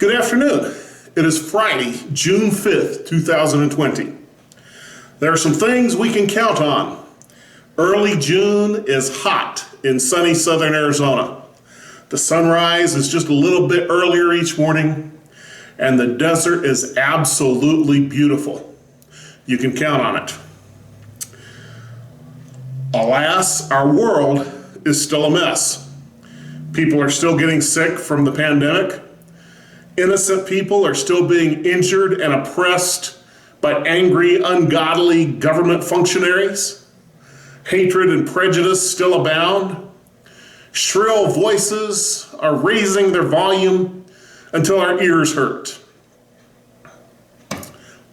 Good afternoon. It is Friday, June 5th, 2020. There are some things we can count on. Early June is hot in sunny southern Arizona. The sunrise is just a little bit earlier each morning, and the desert is absolutely beautiful. You can count on it. Alas, our world is still a mess. People are still getting sick from the pandemic. Innocent people are still being injured and oppressed by angry, ungodly government functionaries. Hatred and prejudice still abound. Shrill voices are raising their volume until our ears hurt.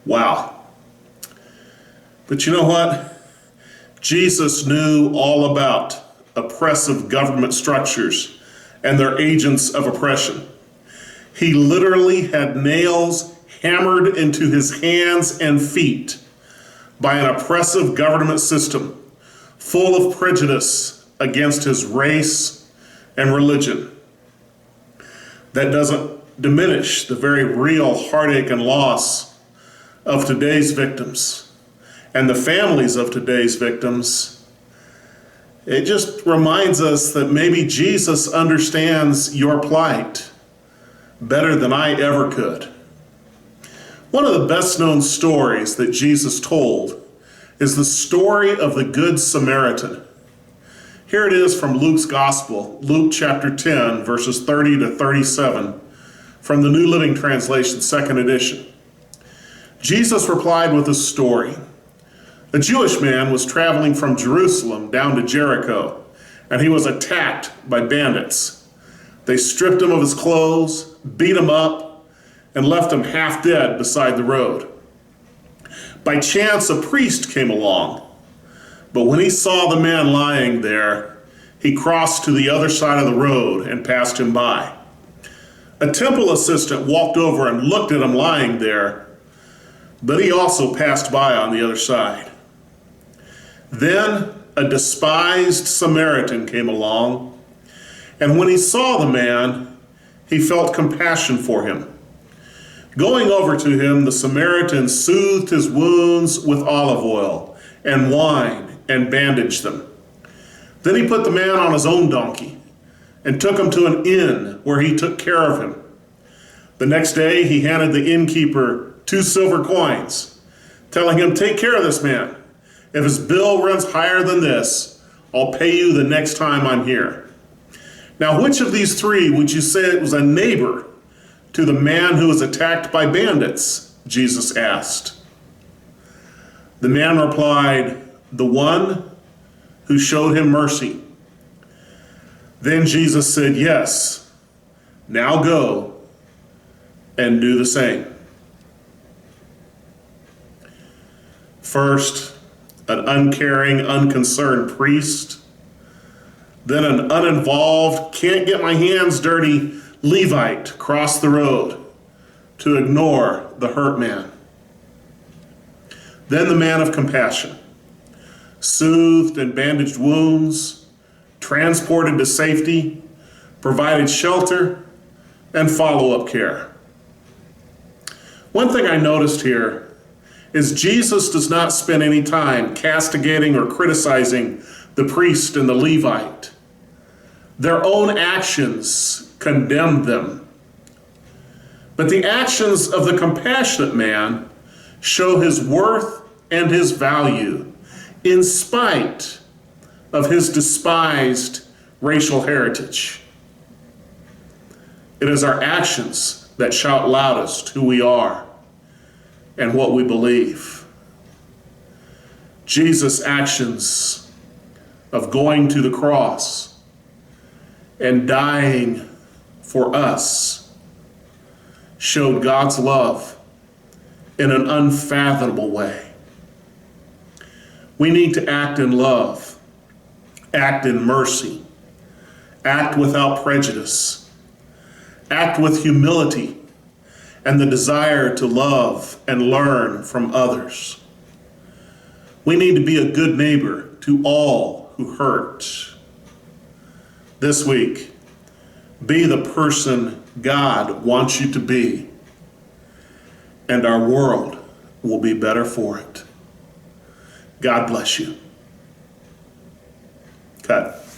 Wow. But you know what? Jesus knew all about oppressive government structures and their agents of oppression. He literally had nails hammered into his hands and feet by an oppressive government system full of prejudice against his race and religion. That doesn't diminish the very real heartache and loss of today's victims and the families of today's victims. It just reminds us that maybe Jesus understands your plight better than I ever could. One of the best known stories that Jesus told is the story of the Good Samaritan. Here it is from Luke's Gospel, Luke chapter 10, verses 30 to 37, from the New Living Translation, second edition. Jesus replied with a story. A Jewish man was traveling from Jerusalem down to Jericho, and he was attacked by bandits. They stripped him of his clothes, beat him up, and left him half dead beside the road. By chance, a priest came along, but when he saw the man lying there, he crossed to the other side of the road and passed him by. A temple assistant walked over and looked at him lying there, but he also passed by on the other side. Then a despised Samaritan came along, and when he saw the man, he felt compassion for him. Going over to him, the Samaritan soothed his wounds with olive oil and wine and bandaged them. Then he put the man on his own donkey and took him to an inn where he took care of him. The next day, he handed the innkeeper 2 silver coins, telling him, "Take care of this man. If his bill runs higher than this, I'll pay you the next time I'm here." Now, which of these 3 would you say it was a neighbor to the man who was attacked by bandits? Jesus asked. The man replied, "The one who showed him mercy." Then Jesus said, "Yes, now go and do the same." First, an uncaring, unconcerned priest. Then an uninvolved, can't get my hands dirty Levite crossed the road to ignore the hurt man. Then the man of compassion, soothed and bandaged wounds, transported to safety, provided shelter and follow-up care. One thing I noticed here is Jesus does not spend any time castigating or criticizing the priest and the Levite. Their own actions condemned them. But the actions of the compassionate man show his worth and his value in spite of his despised racial heritage. It is our actions that shout loudest who we are and what we believe. Jesus' actions of going to the cross and dying for us showed God's love in an unfathomable way. We need to act in love, act in mercy, act without prejudice, act with humility and the desire to love and learn from others. We need to be a good neighbor to all who hurt. This week, be the person God wants you to be, and our world will be better for it. God bless you. Cut.